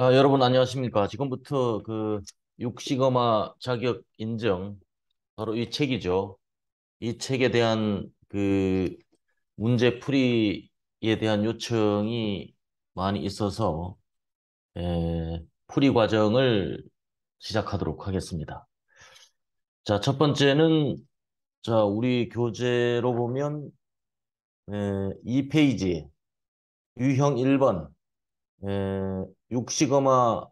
여러분 안녕하십니까? 지금부터 그 육식어마 자격 인정 바로 이 책이죠. 이 책에 대한 그 문제 풀이에 대한 요청이 많이 있어서 풀이 과정을 시작하도록 하겠습니다. 자, 첫 번째는 우리 교재로 보면 2페이지에 유형 1번 육식어마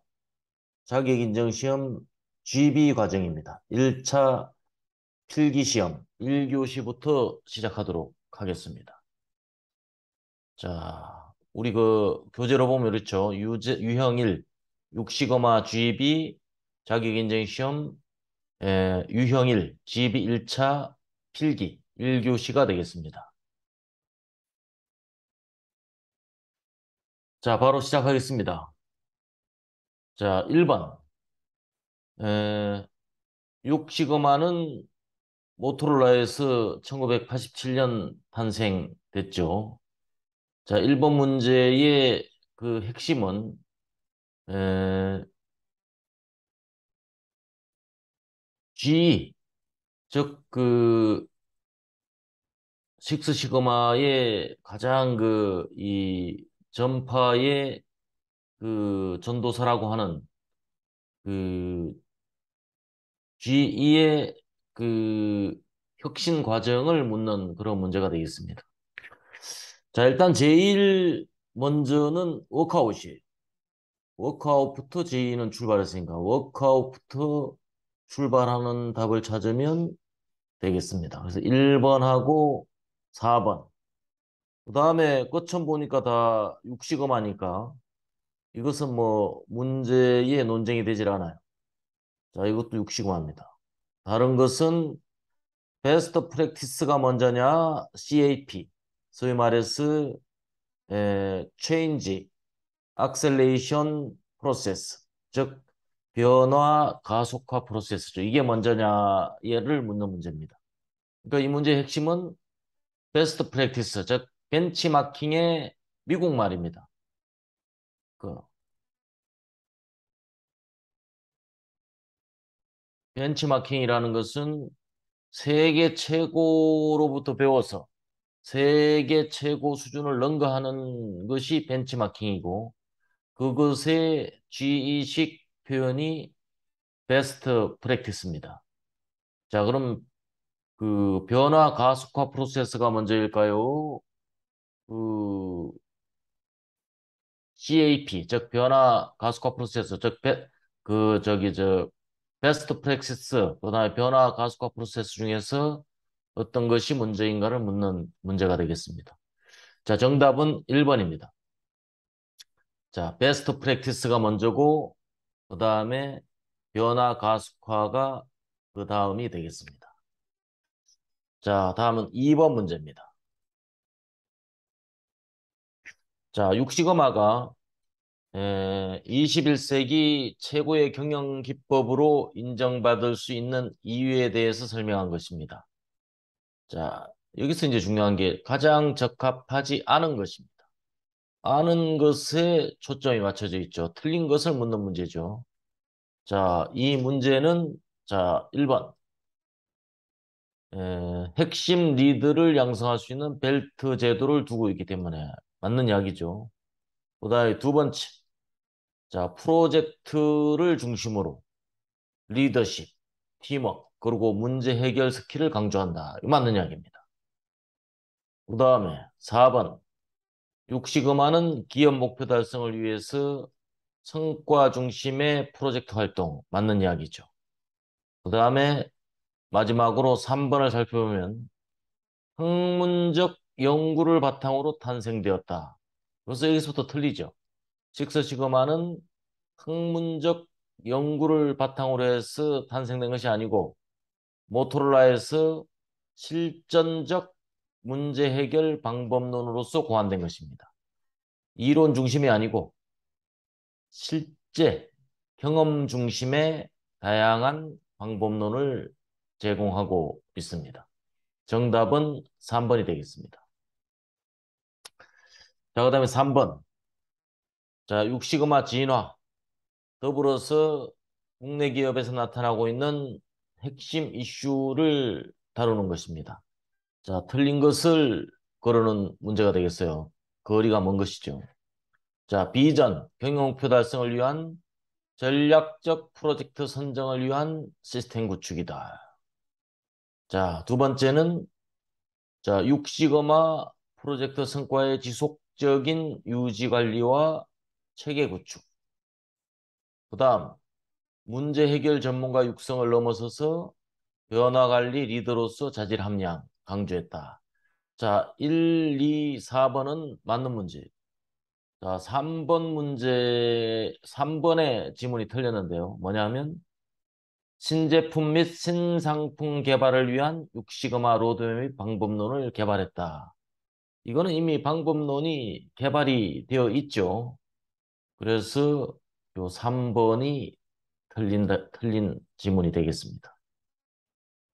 자격인정시험 GB 과정입니다. 1차 필기시험 1교시부터 시작하도록 하겠습니다. 자, 우리 그 교재로 보면 그렇죠. 유형 1, 육식어마 GB 자격인정시험 유형 1, GB 1차 필기 1교시가 되겠습니다. 자, 바로 시작하겠습니다. 자, 1번. 육식어마는 모토로라에서 1987년 탄생됐죠. 자, 1번 문제의 그 핵심은 에, G, 즉 그 식스 시그마의 가장 그 이 전파의 그 전도사라고 하는 그 G의 그 혁신 과정을 묻는 그런 문제가 되겠습니다. 자, 일단 제일 먼저는 워크아웃이에요. 워크아웃부터 제의는 출발했으니까 워크아웃부터 출발하는 답을 찾으면 되겠습니다. 그래서 1번하고 4번. 그 다음에 끝점 보니까 다 육식어마니까 이것은 뭐 문제의 논쟁이 되질 않아요. 자, 이것도 육식어마입니다. 다른 것은 베스트 프랙티스가 먼저냐, CAP. 소위 말해서 체인지 악셀레이션 프로세스, 즉 변화 가속화 프로세스죠. 이게 먼저냐를 묻는 문제입니다. 그러니까 이 문제의 핵심은 베스트 프랙티스, 즉 벤치마킹의 미국 말입니다. 그 벤치마킹이라는 것은 세계 최고로부터 배워서 세계 최고 수준을 능가하는 것이 벤치마킹이고 그것의 G의식 표현이 베스트 프랙티스입니다. 자, 그럼 그 변화 가속화 프로세스가 먼저일까요? 그 CAP, 즉 변화 가속화 프로세스, 즉 그 저기 저 베스트 프랙시스, 그다음에 변화 가속화 프로세스 중에서 어떤 것이 문제인가를 묻는 문제가 되겠습니다. 자, 정답은 1번입니다. 자, 베스트 프랙티스가 먼저고 그다음에 변화 가속화가 그 다음이 되겠습니다. 자, 다음은 2번 문제입니다. 자, 육식어마가 21세기 최고의 경영 기법으로 인정받을 수 있는 이유에 대해서 설명한 것입니다. 자, 여기서 이제 중요한 게 가장 적합하지 않은 것입니다. 아는 것에 초점이 맞춰져 있죠. 틀린 것을 묻는 문제죠. 자, 이 문제는 자, 1번. 핵심 리드를 양성할 수 있는 벨트 제도를 두고 있기 때문에 맞는 이야기죠. 그다음에 두 번째. 자, 프로젝트를 중심으로 리더십, 팀워크, 그리고 문제 해결 스킬을 강조한다. 이거 맞는 이야기입니다. 그 다음에 4번. 육시금화는 기업 목표 달성을 위해서 성과 중심의 프로젝트 활동. 맞는 이야기죠. 그 다음에 마지막으로 3번을 살펴보면 학문적 연구를 바탕으로 탄생되었다. 그래서 여기서부터 틀리죠. 식스시그마는 학문적 연구를 바탕으로 해서 탄생된 것이 아니고 모토로라에서 실전적 문제 해결 방법론으로서 고안된 것입니다. 이론 중심이 아니고 실제 경험 중심의 다양한 방법론을 제공하고 있습니다. 정답은 3번이 되겠습니다. 자, 그다음에 3번. 자, 육시그마 진화. 더불어서 국내 기업에서 나타나고 있는 핵심 이슈를 다루는 것입니다. 자, 틀린 것을 거르는 문제가 되겠어요. 거리가 먼 것이죠. 자, 비전, 경영목표 달성을 위한 전략적 프로젝트 선정을 위한 시스템 구축이다. 자, 두 번째는 자, 6시그마 프로젝트 성과의 지속적인 유지 관리와 체계 구축. 그다음, 문제 해결 전문가 육성을 넘어서서 변화 관리 리더로서 자질 함량 강조했다. 자, 1, 2, 4번은 맞는 문제. 자, 3번의 지문이 틀렸는데요. 뭐냐면 신제품 및 신상품 개발을 위한 6시그마 로드맵 방법론을 개발했다. 이거는 이미 방법론이 개발이 되어 있죠. 그래서 요 3번이 틀린 지문이 되겠습니다.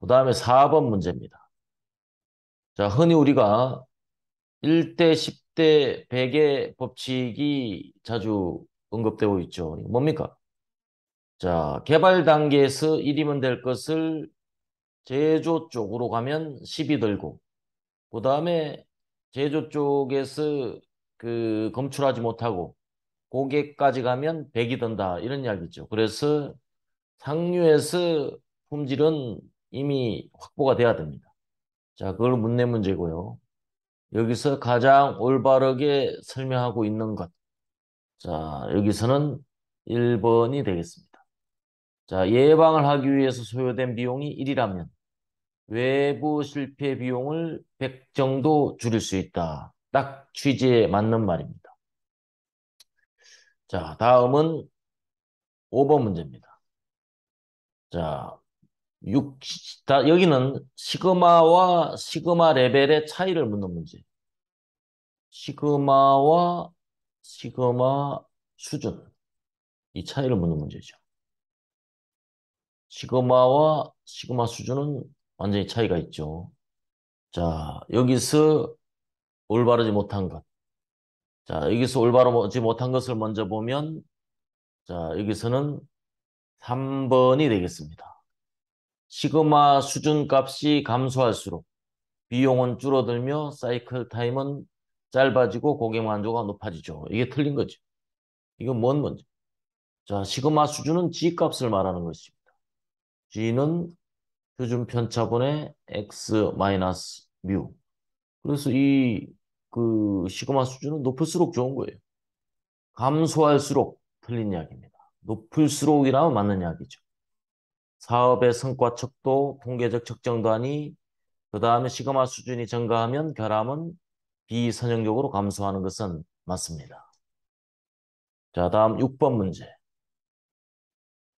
그 다음에 4번 문제입니다. 자, 흔히 우리가 1대 10대 100의 법칙이 자주 언급되고 있죠. 뭡니까? 자, 개발 단계에서 1이면 될 것을 제조 쪽으로 가면 10이 들고, 그 다음에 제조 쪽에서 검출하지 못하고 고객까지 가면 100이 든다. 이런 이야기죠. 그래서 상류에서 품질은 이미 확보가 돼야 됩니다. 자, 그걸 묻는 문제고요. 여기서 가장 올바르게 설명하고 있는 것. 자, 여기서는 1번이 되겠습니다. 자, 예방을 하기 위해서 소요된 비용이 1이라면 외부 실패 비용을 100 정도 줄일 수 있다. 딱 취지에 맞는 말입니다. 자, 다음은 5번 문제입니다. 자, 여기는 시그마와 시그마 레벨의 차이를 묻는 문제. 시그마와 시그마 수준. 이 차이를 묻는 문제죠. 시그마와 시그마 수준은 완전히 차이가 있죠. 자, 여기서 올바르지 못한 것. 자, 여기서 올바르지 못한 것을 먼저 보면, 자, 여기서는 3번이 되겠습니다. 시그마 수준 값이 감소할수록 비용은 줄어들며 사이클 타임은 짧아지고 고객 만족도가 높아지죠. 이게 틀린 거죠. 이건 뭔 문제? 자, 시그마 수준은 G 값을 말하는 것입니다. G는 표준 편차분의 X 마이너스 뮤. 그래서 시그마 수준은 높을수록 좋은 거예요. 감소할수록 틀린 이야기입니다. 높을수록이라면 맞는 이야기죠. 사업의 성과 척도, 통계적 측정단위, 그 다음에 시그마 수준이 증가하면 결함은 비선형적으로 감소하는 것은 맞습니다. 자, 다음 6번 문제.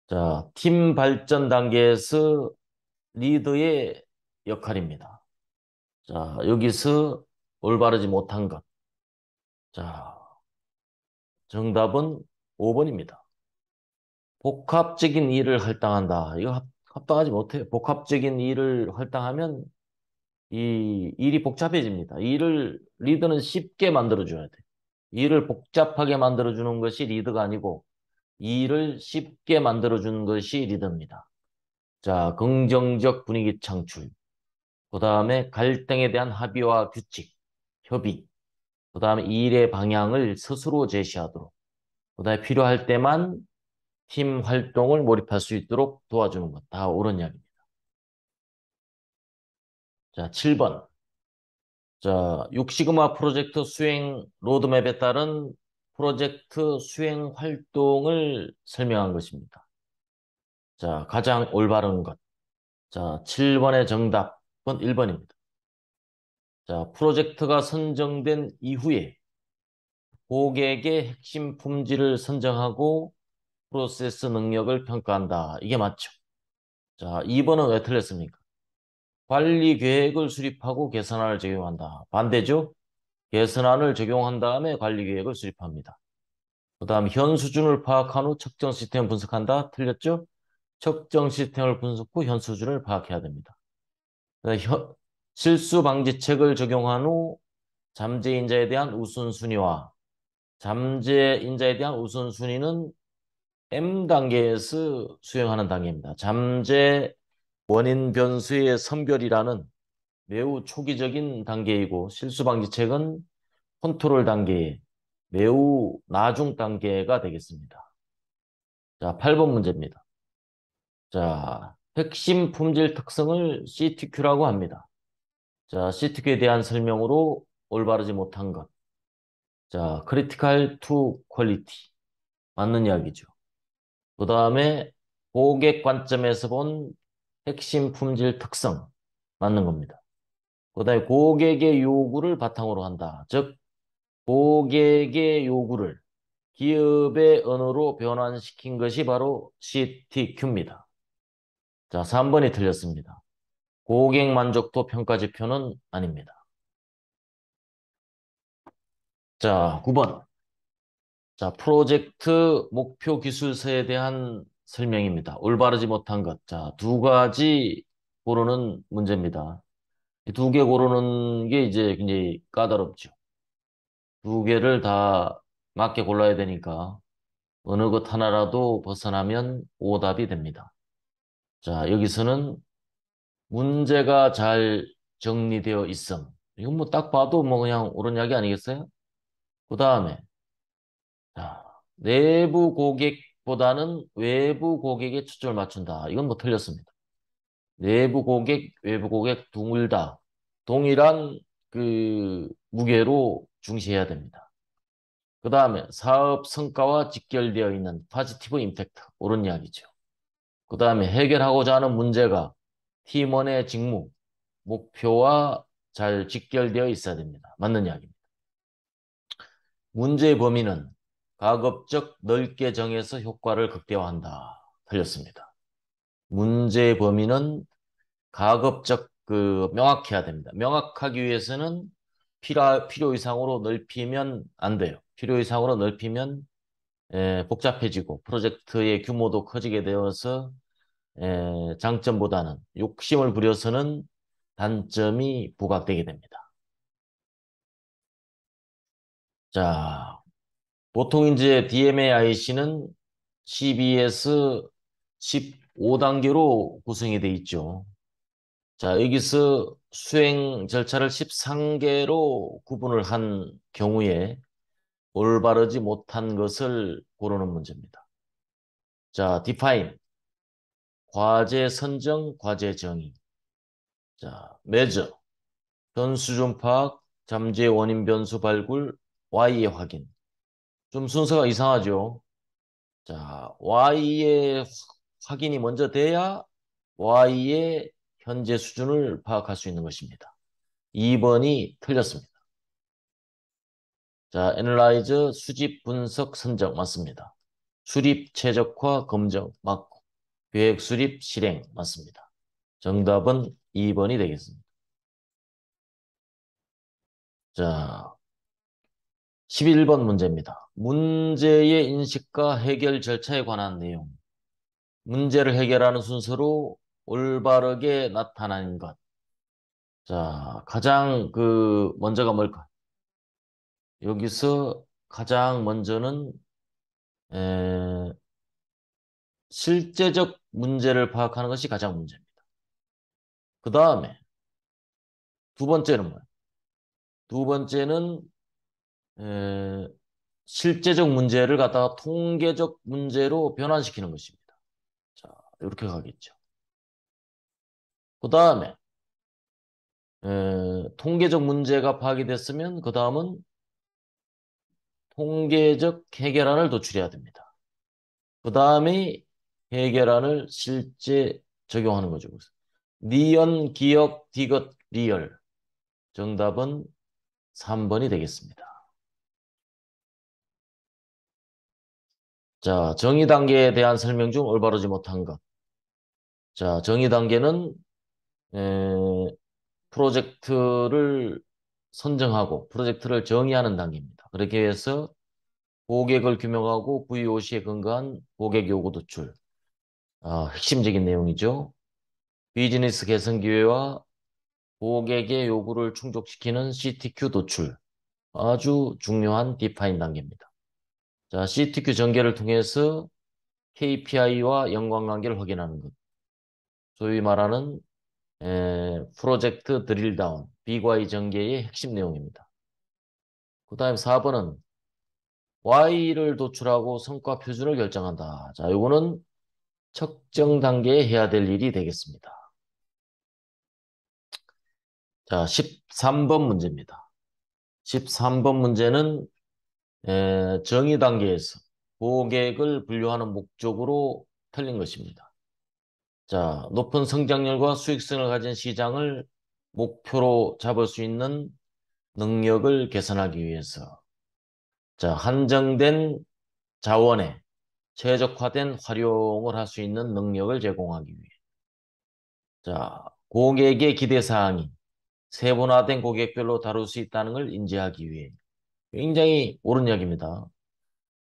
자, 팀 발전 단계에서 리더의 역할입니다. 자, 여기서 올바르지 못한 것. 자, 정답은 5번입니다. 복합적인 일을 할당한다. 이거 합당하지 못해요. 복합적인 일을 할당하면 이 일이 복잡해집니다. 일을 리더는 쉽게 만들어줘야 돼. 일을 복잡하게 만들어주는 것이 리더가 아니고 일을 쉽게 만들어주는 것이 리더입니다. 자, 긍정적 분위기 창출. 그 다음에 갈등에 대한 합의와 규칙, 협의. 그 다음에 일의 방향을 스스로 제시하도록. 그 다음에 필요할 때만 팀 활동을 몰입할 수 있도록 도와주는 것. 다 옳은 이야기입니다. 자, 7번. 자, 6시그마 프로젝트 수행 로드맵에 따른 프로젝트 수행 활동을 설명한 것입니다. 자, 가장 올바른 것. 자, 7번의 정답은 1번입니다. 자, 프로젝트가 선정된 이후에 고객의 핵심 품질을 선정하고 프로세스 능력을 평가한다. 이게 맞죠? 자, 2번은 왜 틀렸습니까? 관리 계획을 수립하고 개선안을 적용한다. 반대죠? 개선안을 적용한 다음에 관리 계획을 수립합니다. 그 다음 현 수준을 파악한 후 측정 시스템을 분석한다. 틀렸죠? 측정 시스템을 분석 후 현 수준을 파악해야 됩니다. 그다음에 실수 방지책을 적용한 후 잠재 인자에 대한 우선순위와 잠재 인자에 대한 우선순위는 M 단계에서 수행하는 단계입니다. 잠재 원인 변수의 선별이라는 매우 초기적인 단계이고 실수 방지책은 컨트롤 단계의 매우 나중 단계가 되겠습니다. 자, 8번 문제입니다. 자, 핵심 품질 특성을 CTQ라고 합니다. 자, CTQ에 대한 설명으로 올바르지 못한 것. 자, critical to quality. 맞는 이야기죠. 그 다음에 고객 관점에서 본 핵심 품질 특성. 맞는 겁니다. 그 다음에 고객의 요구를 바탕으로 한다. 즉, 고객의 요구를 기업의 언어로 변환시킨 것이 바로 CTQ입니다. 자, 3번이 틀렸습니다. 고객 만족도 평가 지표는 아닙니다. 자, 9번. 자, 프로젝트 목표 기술서에 대한 설명입니다. 올바르지 못한 것. 자, 두 가지 고르는 문제입니다. 이 두 개 고르는 게 이제 굉장히 까다롭죠. 두 개를 다 맞게 골라야 되니까 어느 것 하나라도 벗어나면 오답이 됩니다. 자, 여기서는 문제가 잘 정리되어 있음. 이건 뭐 딱 봐도 뭐 그냥 옳은 이야기 아니겠어요? 그 다음에 자, 내부 고객보다는 외부 고객에 초점을 맞춘다. 이건 뭐 틀렸습니다. 내부 고객, 외부 고객 둘 다 동일한 그 무게로 중시해야 됩니다. 그 다음에 사업 성과와 직결되어 있는 파지티브 임팩트. 옳은 이야기죠. 그 다음에 해결하고자 하는 문제가 팀원의 직무, 목표와 잘 직결되어 있어야 됩니다. 맞는 이야기입니다. 문제의 범위는 가급적 넓게 정해서 효과를 극대화한다. 틀렸습니다. 문제의 범위는 가급적 명확해야 됩니다. 명확하기 위해서는 필요 이상으로 넓히면 안 돼요. 필요 이상으로 넓히면 복잡해지고 프로젝트의 규모도 커지게 되어서 장점보다는 욕심을 부려서는 단점이 부각되게 됩니다. 자, 보통 이제 DMAIC는 12에서 15단계로 구성이 돼 있죠. 자, 여기서 수행 절차를 13개로 구분을 한 경우에 올바르지 못한 것을 고르는 문제입니다. 자, define, 과제 선정, 과제 정의. 자, measure, 변수준 파악, 잠재 원인 변수 발굴, Y의 확인. 좀 순서가 이상하죠? 자, Y의 확인이 먼저 돼야 Y의 현재 수준을 파악할 수 있는 것입니다. 2번이 틀렸습니다. 자, 애널라이즈, 수집, 분석, 선정 맞습니다. 수립, 최적화, 검정 맞고 계획, 수립, 실행 맞습니다. 정답은 2번이 되겠습니다. 자, 11번 문제입니다. 문제의 인식과 해결 절차에 관한 내용. 문제를 해결하는 순서로 올바르게 나타나는 것. 자, 가장 먼저가 뭘까? 여기서 가장 먼저는 에, 실제적 문제를 파악하는 것이 가장 문제입니다. 그 다음에 두 번째는 뭐예요? 두 번째는 에, 실제적 문제를 갖다가 통계적 문제로 변환시키는 것입니다. 자, 이렇게 가겠죠. 그 다음에 통계적 문제가 파악이 됐으면 그 다음은 통계적 해결안을 도출해야 됩니다. 그 다음에 해결안을 실제 적용하는 거죠. 니언, 기억, 디귿, 리얼. 정답은 3번이 되겠습니다. 자, 정의 단계에 대한 설명 중 올바르지 못한 것. 자, 정의 단계는 프로젝트를 선정하고 프로젝트를 정의하는 단계입니다. 그렇게 해서 고객을 규명하고 VOC에 근거한 고객 요구 도출. 핵심적인 내용이죠. 비즈니스 개선 기회와 고객의 요구를 충족시키는 CTQ 도출. 아주 중요한 디파인 단계입니다. 자, CTQ 전개를 통해서 KPI와 연관관계를 확인하는 것. 소위 말하는 프로젝트 드릴다운, 비과의 전개의 핵심 내용입니다. 그 다음 4번은 Y를 도출하고 성과 표준을 결정한다. 자, 요거는 측정 단계에 해야 될 일이 되겠습니다. 자, 13번 문제입니다. 13번 문제는 정의 단계에서 고객을 분류하는 목적으로 틀린 것입니다. 자, 높은 성장률과 수익성을 가진 시장을 목표로 잡을 수 있는 능력을 개선하기 위해서 자, 한정된 자원의 최적화된 활용을 할 수 있는 능력을 제공하기 위해 자, 고객의 기대 사항이 세분화된 고객별로 다룰 수 있다는 걸 인지하기 위해 굉장히 옳은 이야기입니다.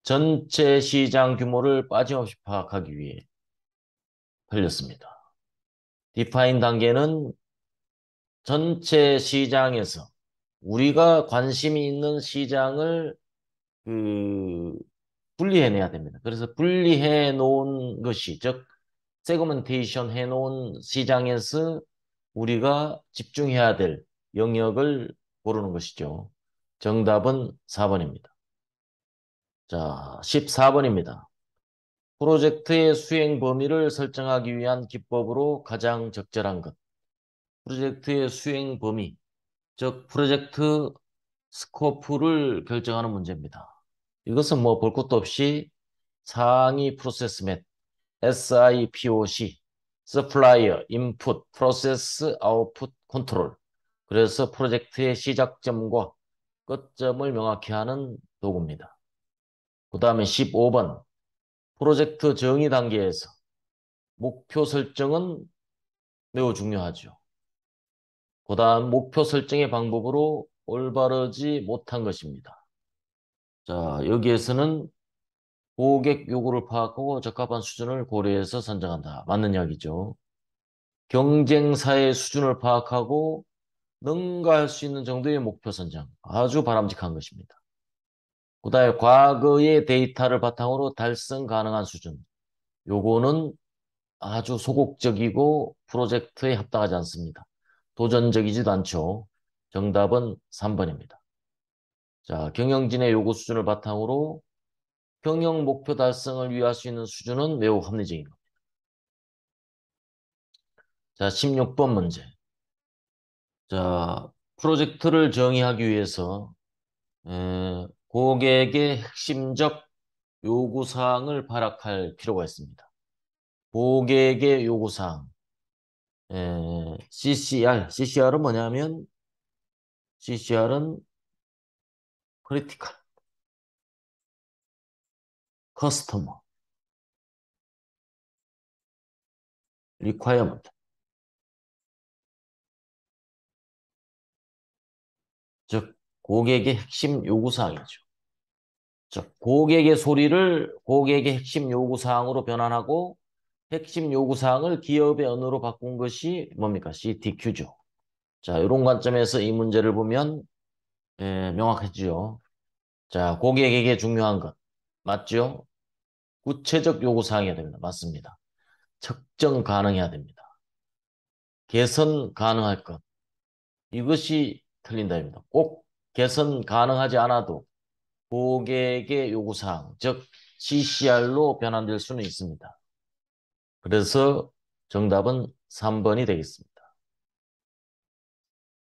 전체 시장 규모를 빠짐없이 파악하기 위해 걸렸습니다. 디파인 단계는 전체 시장에서 우리가 관심이 있는 시장을 그 분리해내야 됩니다. 그래서 분리해 놓은 것이 즉 세그멘테이션 해 놓은 시장에서 우리가 집중해야 될 영역을 고르는 것이죠. 정답은 4번입니다. 자, 14번입니다. 프로젝트의 수행 범위를 설정하기 위한 기법으로 가장 적절한 것. 프로젝트의 수행 범위, 즉 프로젝트 스코프를 결정하는 문제입니다. 이것은 뭐 볼 것도 없이 상위 프로세스 맵, SIPOC, 서플라이어, 인풋, 프로세스, 아웃풋, 컨트롤. 그래서 프로젝트의 시작점과 끝점을 명확히 하는 도구입니다. 그 다음에 15번, 프로젝트 정의 단계에서 목표 설정은 매우 중요하죠. 그 다음 목표 설정의 방법으로 올바르지 못한 것입니다. 자, 여기에서는 고객 요구를 파악하고 적합한 수준을 고려해서 선정한다. 맞는 이야기죠. 경쟁사의 수준을 파악하고 능가할 수 있는 정도의 목표 선정. 아주 바람직한 것입니다. 그 다음에 과거의 데이터를 바탕으로 달성 가능한 수준. 요거는 아주 소극적이고 프로젝트에 합당하지 않습니다. 도전적이지도 않죠. 정답은 3번입니다. 자, 경영진의 요구 수준을 바탕으로 경영 목표 달성을 위할 수 있는 수준은 매우 합리적인 겁니다. 자, 16번 문제. 자, 프로젝트를 정의하기 위해서 고객의 핵심적 요구사항을 파악할 필요가 있습니다. 고객의 요구사항, CCR은 뭐냐면 CCR은 Critical Customer Requirement, 즉 고객의 핵심 요구사항이죠. 즉 고객의 소리를 고객의 핵심 요구사항으로 변환하고 핵심 요구사항을 기업의 언어로 바꾼 것이 뭡니까? CTQ죠. 자, 이런 관점에서 이 문제를 보면 명확해지죠. 자, 고객에게 중요한 것. 맞죠? 구체적 요구사항이어야 됩니다. 맞습니다. 측정 가능해야 됩니다. 개선 가능할 것. 이것이 틀린다입니다. 꼭 개선 가능하지 않아도 고객의 요구사항, 즉 CCR로 변환될 수는 있습니다. 그래서 정답은 3번이 되겠습니다.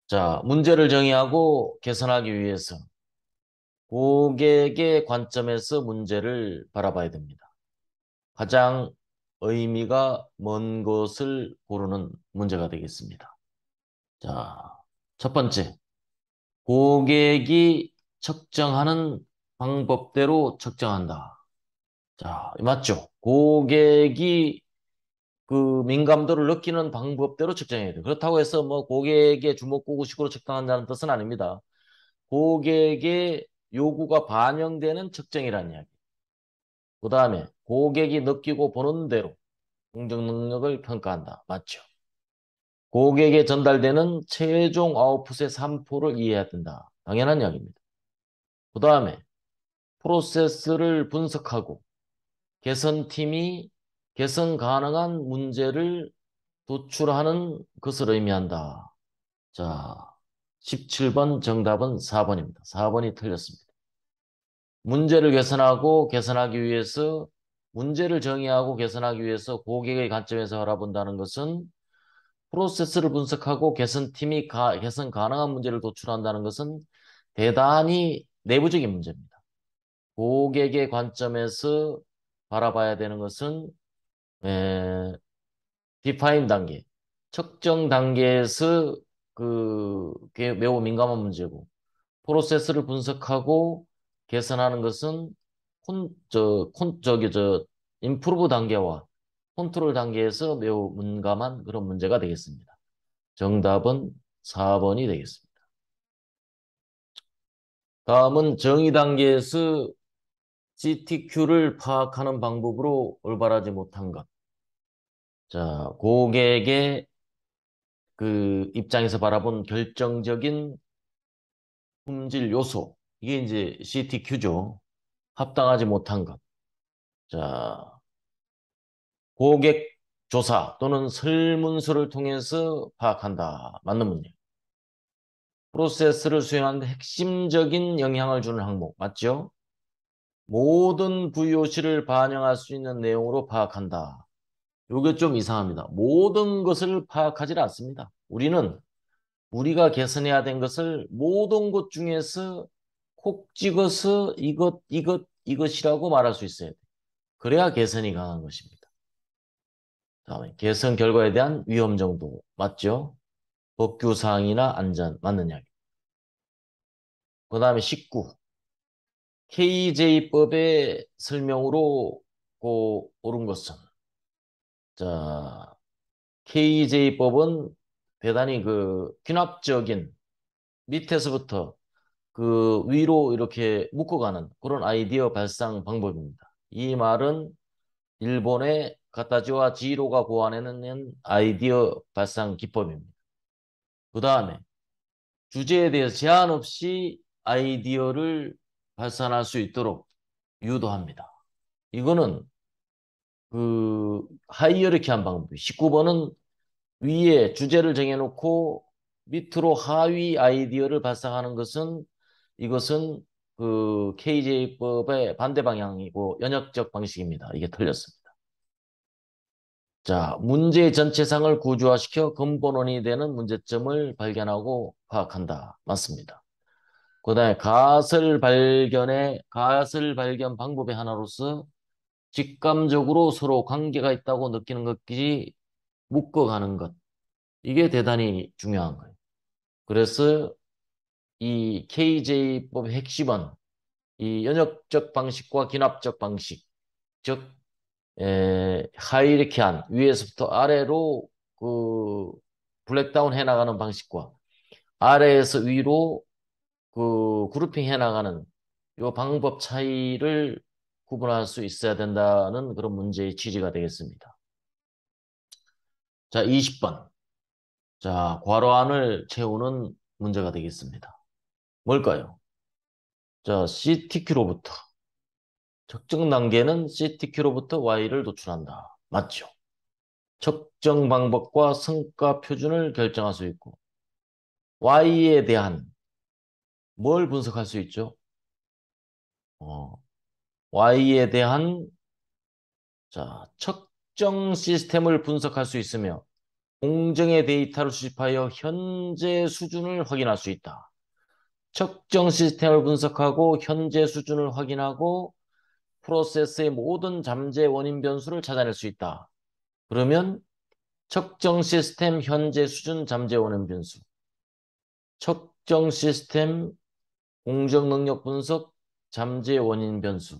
자, 문제를 정의하고 개선하기 위해서 고객의 관점에서 문제를 바라봐야 됩니다. 가장 의미가 먼 것을 고르는 문제가 되겠습니다. 자, 첫 번째, 고객이 측정하는 방법대로 측정한다. 자, 맞죠? 고객이 그 민감도를 느끼는 방법대로 측정해야 돼요. 그렇다고 해서 뭐 고객의 주먹구구식으로 측정한다는 뜻은 아닙니다. 고객의 요구가 반영되는 측정이라는 이야기. 그 다음에 고객이 느끼고 보는 대로 공정 능력을 평가한다. 맞죠? 고객에 전달되는 최종 아웃풋의 산포를 이해해야 된다. 당연한 이야기입니다. 그 다음에 프로세스를 분석하고 개선팀이 개선 가능한 문제를 도출하는 것을 의미한다. 자, 17번 정답은 4번입니다. 4번이 틀렸습니다. 문제를 개선하고 개선하기 위해서 문제를 정의하고 개선하기 위해서 고객의 관점에서 알아본다는 것은 프로세스를 분석하고 개선팀이 개선 가능한 문제를 도출한다는 것은 대단히 내부적인 문제입니다. 고객의 관점에서 바라봐야 되는 것은 디파인 단계, 측정 단계에서 그게 매우 민감한 문제고 프로세스를 분석하고 개선하는 것은 임프루브 단계와 컨트롤 단계에서 매우 민감한 그런 문제가 되겠습니다. 정답은 4번이 되겠습니다. 다음은 정의 단계에서 CTQ를 파악하는 방법으로 올바르지 못한 것. 자, 고객의 그 입장에서 바라본 결정적인 품질 요소. 이게 이제 CTQ죠. 합당하지 못한 것. 자, 고객 조사 또는 설문서를 통해서 파악한다. 맞는 문제. 프로세스를 수행하는 데 핵심적인 영향을 주는 항목. 맞죠? 모든 VOC를 반영할 수 있는 내용으로 파악한다. 이게 좀 이상합니다. 모든 것을 파악하지 않습니다. 우리가 개선해야 된 것을 모든 것 중에서 콕 찍어서 이것이라고 말할 수 있어야 돼. 그래야 개선이 가능한 것입니다. 다음에 개선 결과에 대한 위험 정도. 맞죠? 법규 사항이나 안전 맞느냐. 그 다음에 19. KJ법의 설명으로 옳은 것은 자, KJ법은 대단히 귀납적인 밑에서부터 위로 이렇게 묶어가는 그런 아이디어 발상 방법입니다. 이 말은 일본의 가타지와 지히로가 고안해낸 아이디어 발상 기법입니다. 그 다음에 주제에 대해서 제한 없이 아이디어를 발산할 수 있도록 유도합니다. 이거는 하이어리키한 방법. 19번은 위에 주제를 정해놓고 밑으로 하위 아이디어를 발상하는 것은 이것은 KJ법의 반대 방향이고 연역적 방식입니다. 이게 틀렸습니다. 자, 문제의 전체상을 구조화시켜 근본 원인이 되는 문제점을 발견하고 파악한다. 맞습니다. 그 다음에 가설 발견 방법의 하나로서 직감적으로 서로 관계가 있다고 느끼는 것끼리 묶어가는 것. 이게 대단히 중요한 거예요. 그래서 이 KJ법의 핵심은 이 연역적 방식과 기납적 방식, 즉 하이리키한 위에서부터 아래로 블랙다운 해나가는 방식과 아래에서 위로 그룹핑 해나가는 이 방법 차이를 구분할 수 있어야 된다는 그런 문제의 취지가 되겠습니다. 자, 20번. 자, 괄호안을 채우는 문제가 되겠습니다. 뭘까요? 자, CTQ로부터 측정 단계는 CTQ로부터 Y를 도출한다. 맞죠? 측정 방법과 성과 표준을 결정할 수 있고 Y에 대한 뭘 분석할 수 있죠? 어, Y에 대한 측정 시스템을 분석할 수 있으며 공정의 데이터를 수집하여 현재 수준을 확인할 수 있다. 측정 시스템을 분석하고 현재 수준을 확인하고 프로세스의 모든 잠재 원인 변수를 찾아낼 수 있다. 그러면 측정 시스템 현재 수준 잠재 원인 변수, 측정 시스템 공정 능력 분석 잠재 원인 변수.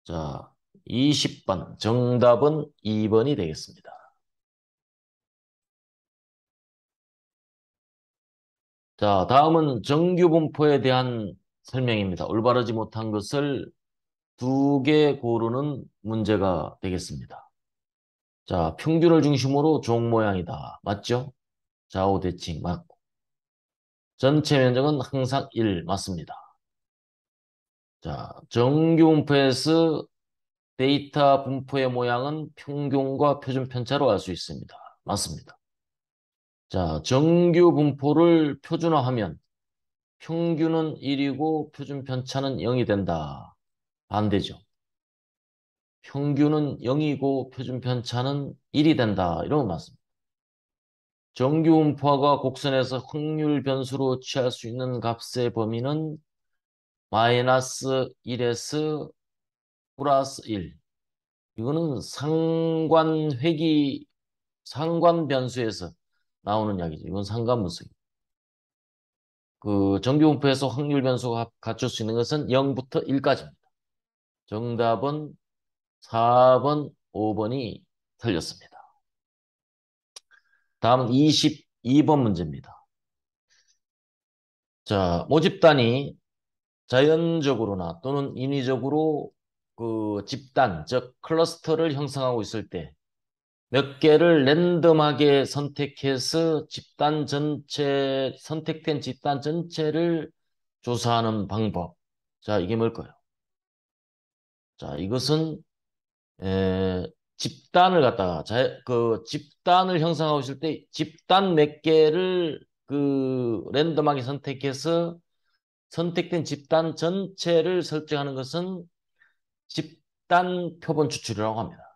자, 20번 정답은 2번이 되겠습니다. 자, 다음은 정규 분포에 대한 설명입니다. 올바르지 못한 것을 두 개 고르는 문제가 되겠습니다. 자, 평균을 중심으로 종 모양이다. 맞죠? 좌우 대칭 맞고. 전체 면적은 항상 1 맞습니다. 자, 정규 분포에서 데이터 분포의 모양은 평균과 표준 편차로 알 수 있습니다. 맞습니다. 자, 정규 분포를 표준화하면 평균은 1이고 표준 편차는 0이 된다. 반대죠. 평균은 0이고 표준 편차는 1이 된다. 이러면 맞습니다. 정규 분포가 곡선에서 확률 변수로 취할 수 있는 값의 범위는 마이너스 1에서 플러스 1. 이거는 상관 변수에서 나오는 이야기죠. 이건 상관분석이에요. 그 정규 분포에서 확률 변수가 갖출 수 있는 것은 0부터 1까지입니다. 정답은 4번, 5번이 틀렸습니다. 다음은 22번 문제입니다. 자, 모집단이 자연적으로나 또는 인위적으로 그 집단, 즉 클러스터를 형성하고 있을 때 몇 개를 랜덤하게 선택해서 선택된 집단 전체를 조사하는 방법. 자, 이게 뭘까요? 자, 이것은 에, 집단을 갖다가 그 집단을 형성하고 있을 때 집단 몇 개를 그 랜덤하게 선택해서 선택된 집단 전체를 설정하는 것은 집단 표본 추출이라고 합니다.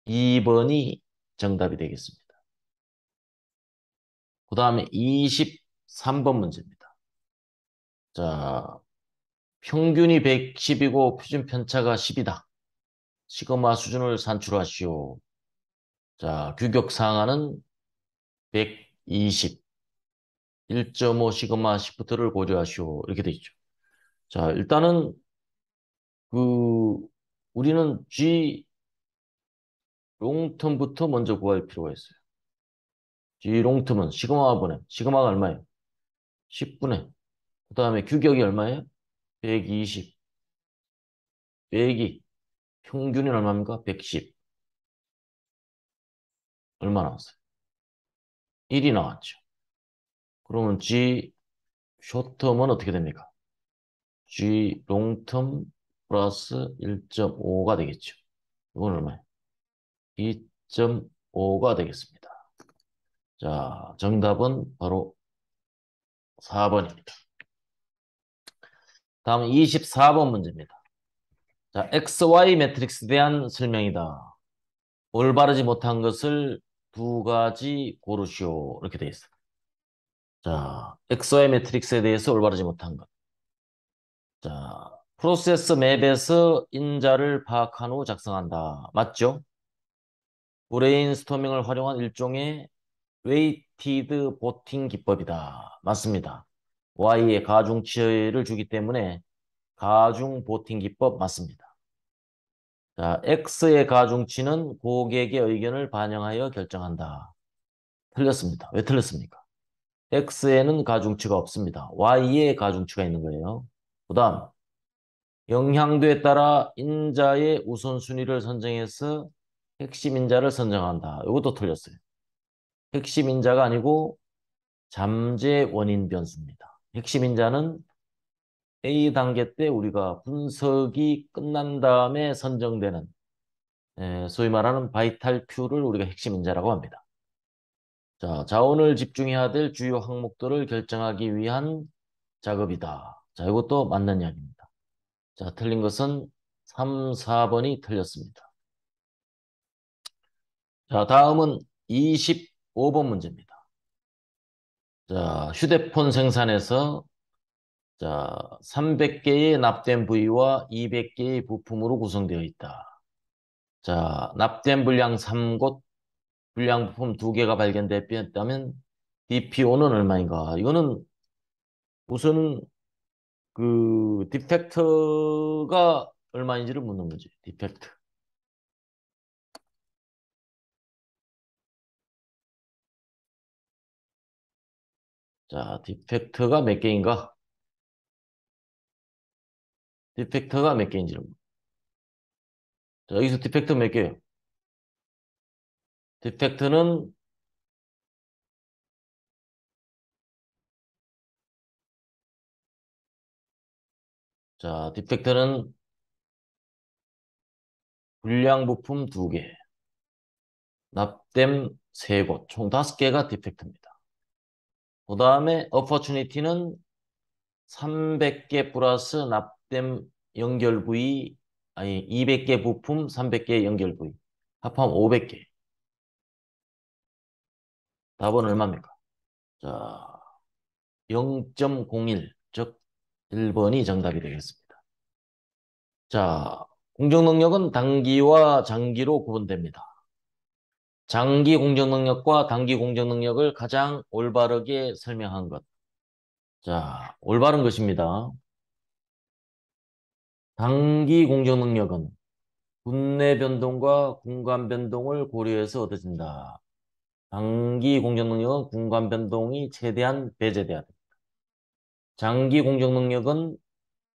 2번이 정답이 되겠습니다. 그 다음에 23번 문제입니다. 자, 평균이 110이고 표준 편차가 10이다. 시그마 수준을 산출하시오. 자, 규격 상하는 120, 1.5 시그마 시프트를 고려하시오. 이렇게 돼 있죠. 자, 일단은 그 우리는 G 롱텀부터 먼저 구할 필요가 있어요. G 롱텀은 시그마가 뭐냐? 시그마가 얼마예요? 10분의. 그 다음에 규격이 얼마예요? 120. 102. 평균이 얼마입니까? 110. 얼마 나왔어요? 1이 나왔죠. 그러면 G 숏텀은 어떻게 됩니까? G 롱텀 플러스 1.5가 되겠죠. 이건 얼마예요? 2.5가 되겠습니다. 자, 정답은 바로 4번입니다. 다음 24번 문제입니다. 자, XY 매트릭스에 대한 설명이다. 올바르지 못한 것을 두 가지 고르시오. 이렇게 돼 있어요. 자, XY 매트릭스에 대해서 올바르지 못한 것. 자, 프로세스 맵에서 인자를 파악한 후 작성한다. 맞죠? 브레인스토밍을 활용한 일종의 웨이티드 보팅 기법이다. 맞습니다. Y의 가중치를 주기 때문에 가중 보팅 기법 맞습니다. 자, X의 가중치는 고객의 의견을 반영하여 결정한다. 틀렸습니다. 왜 틀렸습니까? X에는 가중치가 없습니다. Y에 가중치가 있는 거예요. 그 다음, 영향도에 따라 인자의 우선순위를 선정해서 핵심 인자를 선정한다. 이것도 틀렸어요. 핵심 인자가 아니고 잠재 원인 변수입니다. 핵심 인자는 A 단계 때 우리가 분석이 끝난 다음에 선정되는 소위 말하는 바이탈 퓨를 우리가 핵심 인자라고 합니다. 자, 자원을 집중해야 될 주요 항목들을 결정하기 위한 작업이다. 자, 이것도 맞는 이야기입니다. 자, 틀린 것은 3, 4번이 틀렸습니다. 자, 다음은 25번 문제입니다. 자, 휴대폰 생산에서 자, 300개의 납땜 부위와 200개의 부품으로 구성되어 있다. 자, 납땜 불량 3곳, 불량 부품 2개가 발견됐다면 DPO는 얼마인가? 이거는 우선 그 디펙트가 얼마인지를 묻는 거지. 디펙트. 자, 디펙트가 몇 개인가? 디펙트가 몇 개인지를 묻는. 자, 여기서 디펙트 몇 개예요? 디펙트는 자, 디펙트는 불량 부품 2개, 납땜 3곳, 총 5개가 디펙트입니다. 그 다음에 opportunity는 300개 플러스 납땜 연결 부위, 아니 200개 부품, 300개 연결 부위, 합하면 500개. 답은 얼마입니까? 자, 0.01, 즉 1번이 정답이 되겠습니다. 자, 공정 능력은 단기와 장기로 구분됩니다. 장기 공정 능력과 단기 공정 능력을 가장 올바르게 설명한 것. 자, 올바른 것입니다. 단기 공정 능력은 분내 변동과 공간 변동을 고려해서 얻어진다. 단기 공정 능력은 공간 변동이 최대한 배제돼야 됩니다. 장기 공정 능력은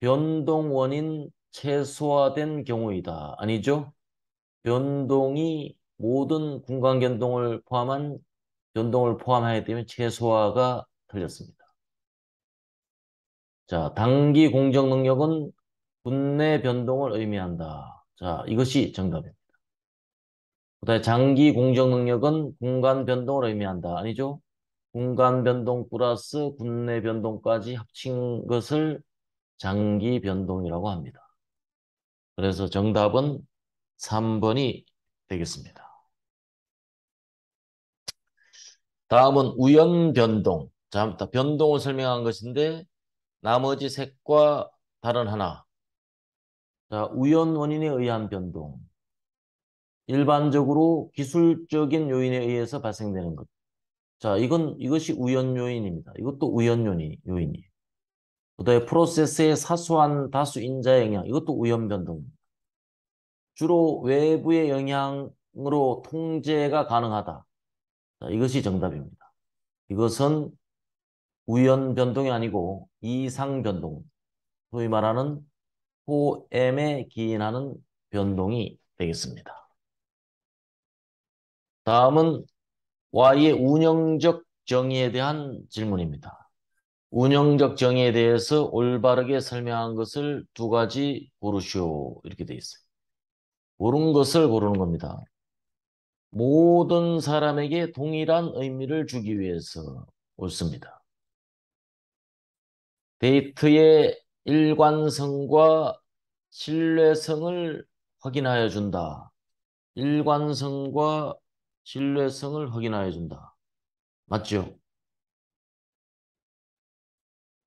변동 원인 최소화된 경우이다. 아니죠? 변동이 모든 공간 변동을 포함한 변동을 포함하기 때문에 최소화가 틀렸습니다. 자, 단기 공정 능력은 분내 변동을 의미한다. 자, 이것이 정답입니다. 그다음에 장기 공정 능력은 공간 변동을 의미한다. 아니죠? 공간 변동 플러스 분내 변동까지 합친 것을 장기 변동이라고 합니다. 그래서 정답은 3번이 되겠습니다. 다음은 우연 변동. 자, 변동을 설명한 것인데 나머지 색과 다른 하나. 자, 우연 원인에 의한 변동. 일반적으로 기술적인 요인에 의해서 발생되는 것. 자, 이것이 우연 요인입니다. 이것도 우연 요인이에요. 그다음에 프로세스의 사소한 다수 인자의 영향. 이것도 우연 변동입니다. 주로 외부의 영향으로 통제가 가능하다. 자, 이것이 정답입니다. 이것은 우연 변동이 아니고 이상 변동. 소위 말하는 포엠에 기인하는 변동이 되겠습니다. 다음은 Y의 운영적 정의에 대한 질문입니다. 운영적 정의에 대해서 올바르게 설명한 것을 2가지 고르시오. 이렇게 되어 있어요. 옳은 것을 고르는 겁니다. 모든 사람에게 동일한 의미를 주기 위해서 옳습니다. 데이터의 일관성과 신뢰성을 확인하여 준다. 일관성과 신뢰성을 확인하여 준다. 맞죠?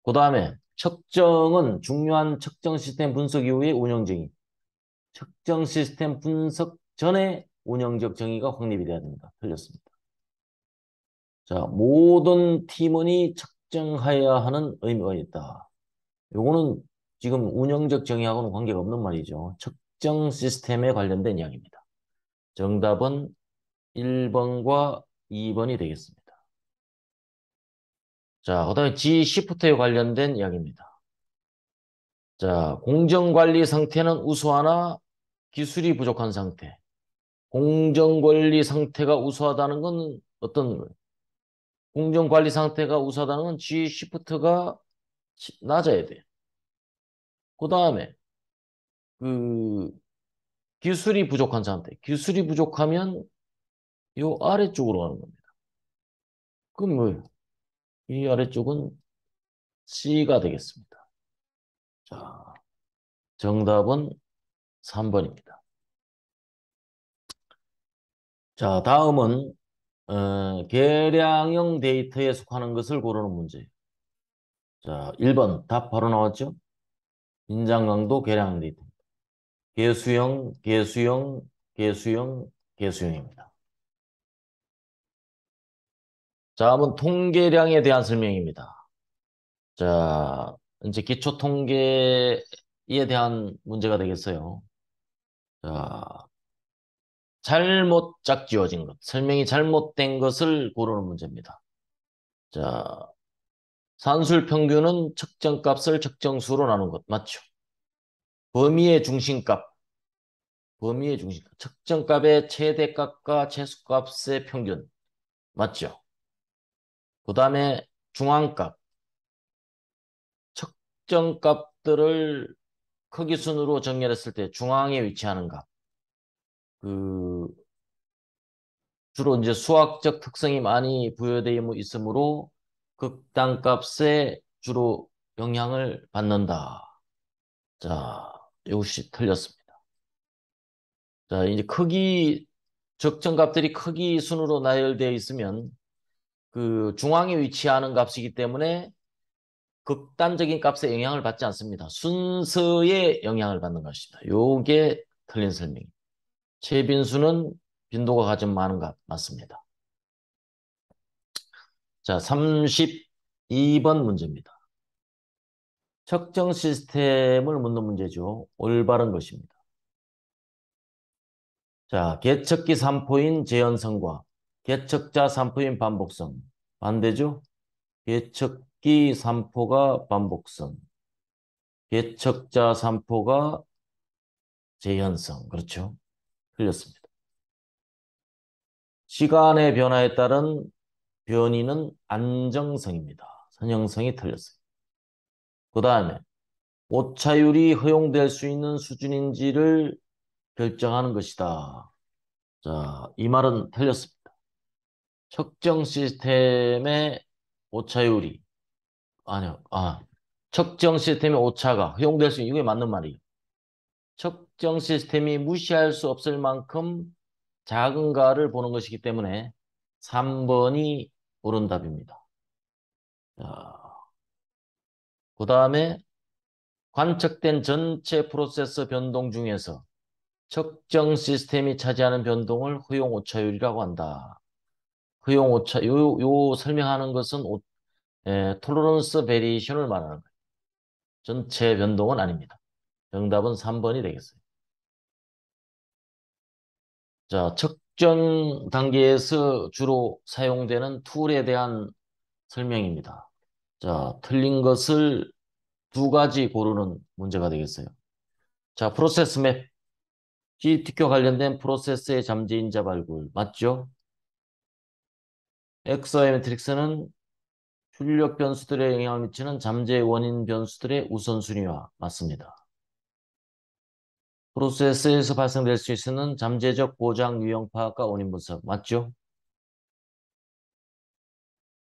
그 다음에 측정은 중요한 측정 시스템 분석 이후의 운영 정의. 측정 시스템 분석 전에 운영적 정의가 확립이 돼야 됩니다. 틀렸습니다. 자, 모든 팀원이 측정하여야 하는 의미가 있다. 요거는 지금 운영적 정의하고는 관계가 없는 말이죠. 측정 시스템에 관련된 이야기입니다. 정답은 1번과 2번이 되겠습니다. 자, 그다음에 G-시프트에 관련된 이야기입니다. 자, 공정관리 상태는 우수하나 기술이 부족한 상태. 공정관리 상태가 우수하다는 건 어떤 거예요? 공정관리 상태가 우수하다는 건 G-시프트가 낮아야 돼요. 그 다음에 그 기술이 부족한 상태. 기술이 부족하면 요 아래쪽으로 가는 겁니다. 그럼 뭐예요? 이 아래쪽은 C가 되겠습니다. 자, 정답은 3번입니다. 자, 다음은 계량형 데이터에 속하는 것을 고르는 문제. 자, 1번 답 바로 나왔죠? 인장 강도 계량형 데이터. 개수형, 개수형, 개수형, 개수형입니다. 자, 한번 통계량에 대한 설명입니다. 자, 이제 기초 통계에 대한 문제가 되겠어요. 자, 잘못 짝지어진 것, 설명이 잘못된 것을 고르는 문제입니다. 자, 산술 평균은 측정값을 측정수로 나눈 것, 맞죠? 범위의 중심값, 범위의 중심값, 측정값의 최대값과 최소값의 평균, 맞죠? 그 다음에 중앙값, 측정값들을 크기 순으로 정렬했을 때 중앙에 위치하는 값. 그 주로 이제 수학적 특성이 많이 부여되어 있으므로 극단값에 주로 영향을 받는다. 자, 이것이 틀렸습니다. 자, 이제 적정값들이 크기 순으로 나열되어 있으면 그 중앙에 위치하는 값이기 때문에 극단적인 값에 영향을 받지 않습니다. 순서에 영향을 받는 것입니다. 요게 틀린 설명입니다. 최빈수는 빈도가 가장 많은 값 맞습니다. 자, 32번 문제입니다. 측정 시스템을 묻는 문제죠. 올바른 것입니다. 자, 개척기 산포인 재현성과 개척자 산포인 반복성. 반대죠? 개척기 산포가 반복성. 개척자 산포가 재현성. 그렇죠? 틀렸습니다. 시간의 변화에 따른 변이는 안정성입니다. 선형성이 틀렸어요. 그 다음에 오차율이 허용될 수 있는 수준인지를 결정하는 것이다. 자, 이 말은 틀렸습니다. 측정 시스템의 오차율이 아니요. 측정 시스템의 오차가 허용될 수 있는 이게 맞는 말이에요. 측정 시스템이 무시할 수 없을 만큼 작은가를 보는 것이기 때문에 3번이 옳은 답입니다. 자, 그 다음에 관측된 전체 프로세서 변동 중에서 측정 시스템이 차지하는 변동을 허용 오차율이라고 한다. 허용 오차, 요 설명하는 것은 톨러런스 베리에이션을 말하는 거예요. 전체 변동은 아닙니다. 정답은 3번이 되겠어요. 자, 측정 단계에서 주로 사용되는 툴에 대한 설명입니다. 자, 틀린 것을 두 가지 고르는 문제가 되겠어요. 자, 프로세스 맵. GTQ 관련된 프로세스의 잠재인자 발굴. 맞죠? 엑서의 매트릭스는 출력 변수들에 영향을 미치는 잠재 원인 변수들의 우선순위와 맞습니다. 프로세스에서 발생될 수 있는 잠재적 고장 유형 파악과 원인 분석. 맞죠?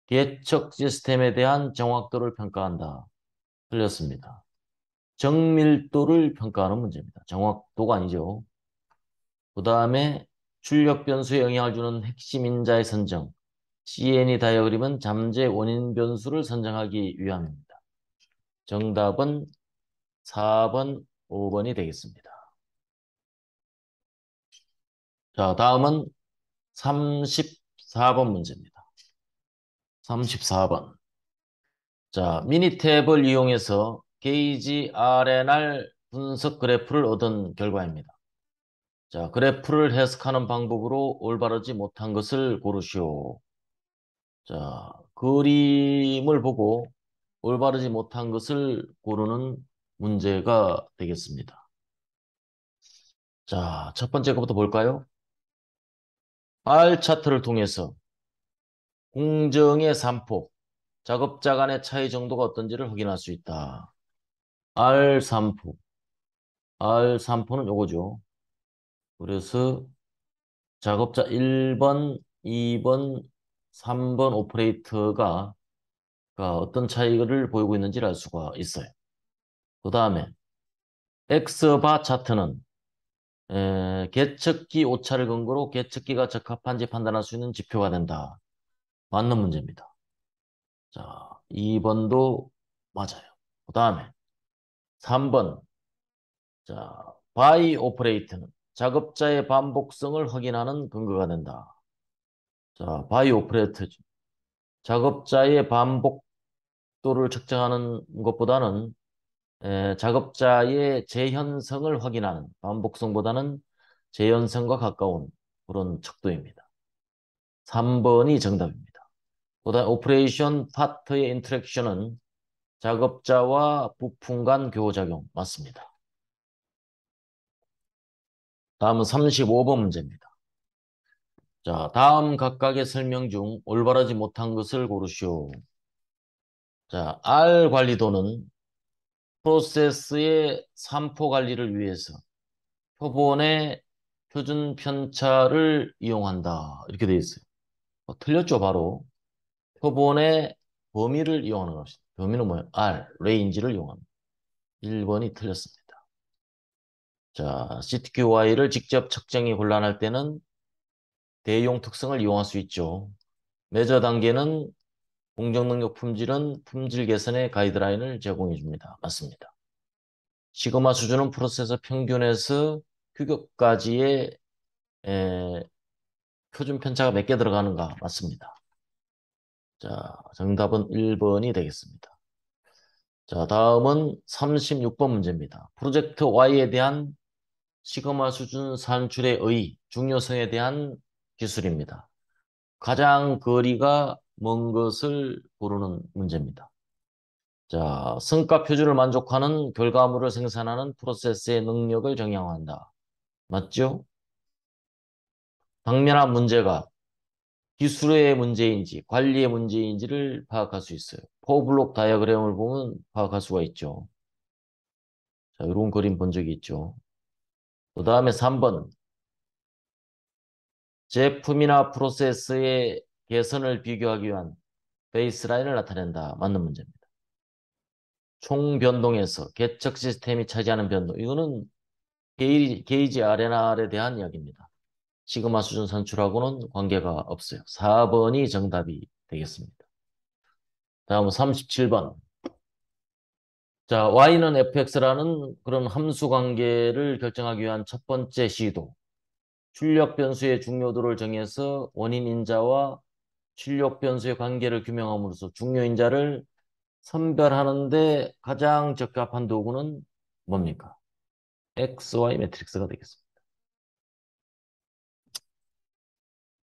개척 시스템에 대한 정확도를 평가한다. 틀렸습니다. 정밀도를 평가하는 문제입니다. 정확도가 아니죠. 그 다음에 출력 변수에 영향을 주는 핵심 인자의 선정. CNE 다이어그램은 잠재 원인 변수를 선정하기 위함입니다. 정답은 4번, 5번이 되겠습니다. 자, 다음은 34번 문제입니다. 34번. 자, 미니 탭을 이용해서 게이지 RNR 분석 그래프를 얻은 결과입니다. 자, 그래프를 해석하는 방법으로 올바르지 못한 것을 고르시오. 자, 그림을 보고 올바르지 못한 것을 고르는 문제가 되겠습니다. 자, 첫 번째 것부터 볼까요? R 차트를 통해서 공정의 산폭, 작업자 간의 차이 정도가 어떤지를 확인할 수 있다. R3포. R3포는 요거죠. 그래서 작업자 1번, 2번, 3번 오퍼레이터가 어떤 차이를 보이고 있는지를 알 수가 있어요. 그 다음에 X바 차트는 계측기 오차를 근거로 계측기가 적합한지 판단할 수 있는 지표가 된다. 맞는 문제입니다. 자, 2번도 맞아요. 그 다음에 3번. 자, 바이 오퍼레이트는 작업자의 반복성을 확인하는 근거가 된다. 자, 바이 오퍼레이트. 작업자의 반복도를 측정하는 것보다는 작업자의 재현성을 확인하는 반복성보다는 재현성과 가까운 그런 척도입니다. 3번이 정답입니다. 그다음 오퍼레이션 파트의 인터랙션은 작업자와 부품 간 교호작용 맞습니다. 다음은 35번 문제입니다. 자, 다음 각각의 설명 중 올바르지 못한 것을 고르시오. 자, R 관리도는 프로세스의 산포 관리를 위해서 표본의 표준 편차를 이용한다. 이렇게 돼 있어요. 틀렸죠, 바로. 표본의 범위를 이용하는 것이다. 범위는 뭐예요? R, 레인지를 이용합니다. 1번이 틀렸습니다. 자, CTQY를 직접 측정이 곤란할 때는 대용 특성을 이용할 수 있죠. 매저 단계는 공정 능력 품질은 품질 개선의 가이드라인을 제공해 줍니다. 맞습니다. 시그마 수준은 프로세서 평균에서 규격까지의 표준 편차가 몇 개 들어가는가? 맞습니다. 자, 정답은 1번이 되겠습니다. 자, 다음은 36번 문제입니다. 프로젝트 Y에 대한 시그마 수준 산출의 중요성에 대한 기술입니다. 가장 거리가 먼 것을 고르는 문제입니다. 자, 성과 표준을 만족하는 결과물을 생산하는 프로세스의 능력을 정량한다. 맞죠? 당면한 문제가 기술의 문제인지 관리의 문제인지를 파악할 수 있어요. 포블록 다이어그램을 보면 파악할 수가 있죠. 자, 이런 그림 본 적이 있죠. 그 다음에 3번. 제품이나 프로세스의 개선을 비교하기 위한 베이스라인을 나타낸다. 맞는 문제입니다. 총 변동에서 개척 시스템이 차지하는 변동. 이거는 게이지 R&R에 대한 이야기입니다. 시그마 수준 산출하고는 관계가 없어요. 4번이 정답이 되겠습니다. 다음은 37번. 자, Y는 fx라는 그런 함수 관계를 결정하기 위한 첫 번째 시도. 출력 변수의 중요도를 정해서 원인 인자와 출력 변수의 관계를 규명함으로써 중요 인자를 선별하는데 가장 적합한 도구는 뭡니까? XY 매트릭스가 되겠습니다.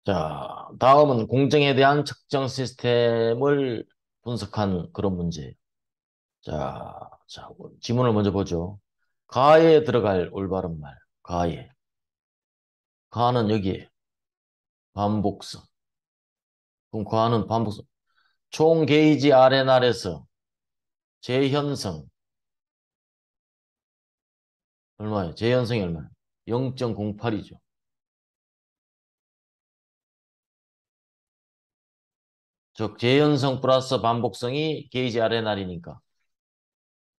자, 다음은 공정에 대한 측정 시스템을 분석한 그런 문제예요. 자, 지문을 먼저 보죠. 가에 들어갈 올바른 말. 가에. 가는 여기에 반복성. 그럼 가는 반복성. 총 게이지 R&R에서 재현성 얼마예요? 재현성이 얼마예요? 0.08이죠. 즉 재현성 플러스 반복성이 게이지 R&R이니까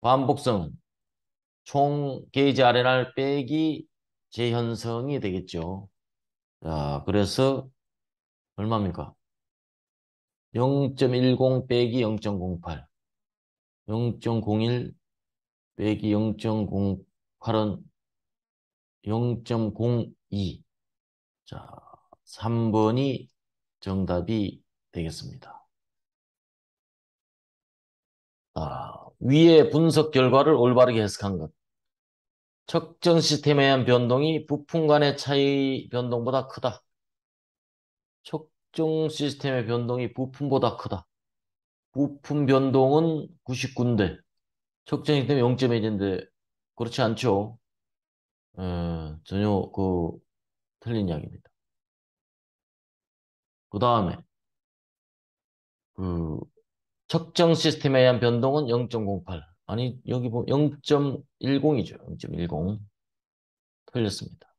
반복성은 총 게이지 R&R 빼기 재현성이 되겠죠. 자, 그래서 얼마입니까? 0.10 빼기 0.08. 0.01 빼기 0.08은 0.02. 자, 3번이 정답이 되겠습니다. 위의 분석 결과를 올바르게 해석한 것. 측정 시스템에 의한 변동이 부품 간의 차이 변동보다 크다. 측정 시스템의 변동이 부품보다 크다. 부품 변동은 99인데 측정 시스템이 0.1인데 그렇지 않죠. 전혀 틀린 이야기입니다. 그 다음에 그 측정 시스템에 의한 변동은 0.08. 아니 여기 보면 0.10이죠. 0.10. 틀렸습니다.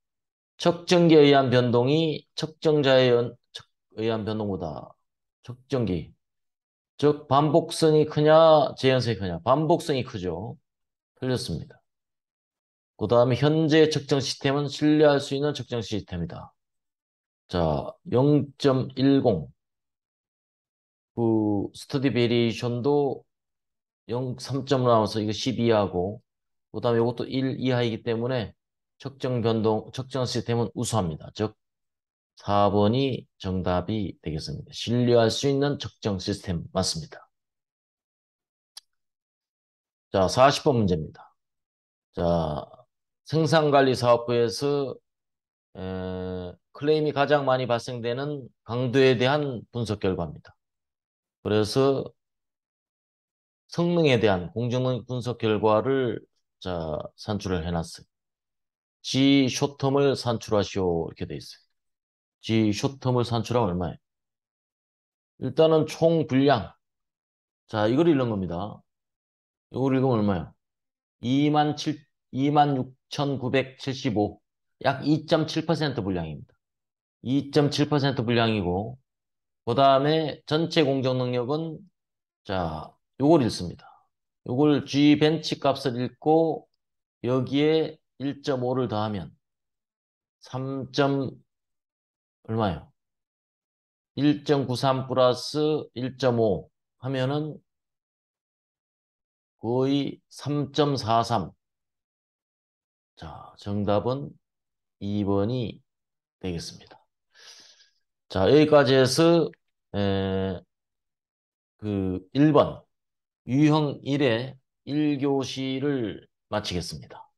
측정기에 의한 변동이 의한 변동보다 측정기. 즉 반복성이 크냐 재현성이 크냐. 반복성이 크죠. 틀렸습니다. 그 다음에 현재 측정 시스템은 신뢰할 수 있는 측정 시스템이다. 자, 0.10. 스터디 베리에이션도 3점 나와서 이거 12하고 그 다음에 이것도 1 이하이기 때문에 측정 시스템은 우수합니다. 즉 4번이 정답이 되겠습니다. 신뢰할 수 있는 측정 시스템 맞습니다. 자, 40번 문제입니다. 자, 생산관리사업부에서 클레임이 가장 많이 발생되는 강도에 대한 분석 결과입니다. 그래서 성능에 대한 공정능 분석 결과를 산출을 해놨어요. G 쇼텀을 산출하시오 이렇게 돼 있어요. G 쇼텀을 산출하면 얼마예요? 일단은 총 분량. 자, 이걸 읽는 겁니다. 이걸 읽으면 얼마야? 26,975. 약 2.7% 분량입니다. 2.7% 분량이고, 그 다음에 전체 공정 능력은, 자, 요걸 읽습니다. 요걸 G 벤치 값을 읽고, 여기에 1.5를 더하면 3. 얼마요? 1.93 플러스 1.5 하면은 거의 3.43. 자, 정답은 2번이 되겠습니다. 자, 여기까지 해서 에, 그 1번 유형 1의 1교시를 마치겠습니다.